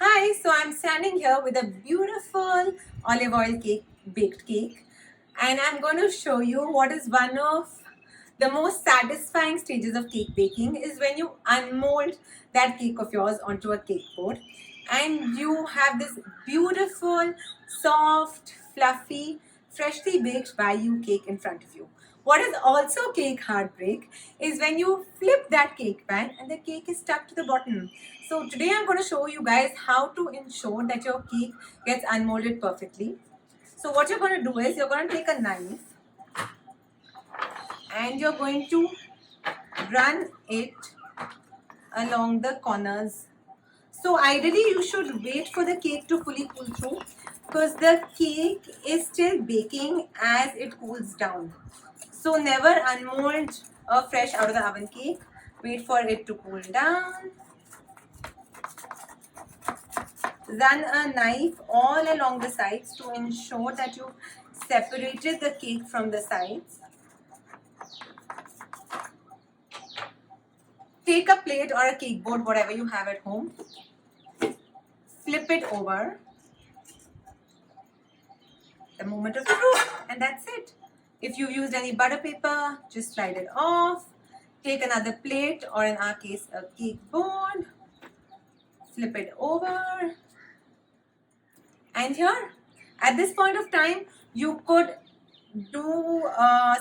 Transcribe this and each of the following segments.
Hi, so I'm standing here with a beautiful olive oil baked cake, and I'm going to show you what is one of the most satisfying stages of cake baking is when you unmold that cake of yours onto a cake board and you have this beautiful, soft, fluffy, freshly baked by you cake in front of you. What is also cake heartbreak is when you flip that cake pan and the cake is stuck to the bottom. So today I'm going to show you guys how to ensure that your cake gets unmolded perfectly. So what you're going to do is you're going to take a knife and you're going to run it along the corners. So ideally you should wait for the cake to fully cool through because the cake is still baking as it cools down. So never unmold a fresh out of the oven cake. Wait for it to cool down. Run a knife all along the sides to ensure that you separated the cake from the sides. Take a plate or a cake board, whatever you have at home. Flip it over. The moment of truth, and that's it. If you've used any butter paper, just slide it off. Take another plate, or in our case, a cake board. Flip it over. And here, at this point of time, you could do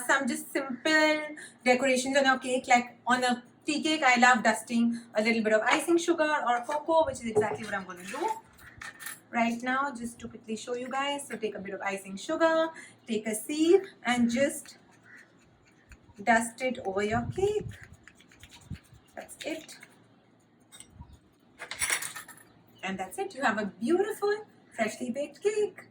some just simple decorations on your cake. Like on a tea cake, I love dusting a little bit of icing sugar or cocoa, which is exactly what I'm going to do right now, just to quickly show you guys. So take a bit of icing sugar, take a sieve and just dust it over your cake. That's it. And that's it. You have a beautiful freshly baked cake.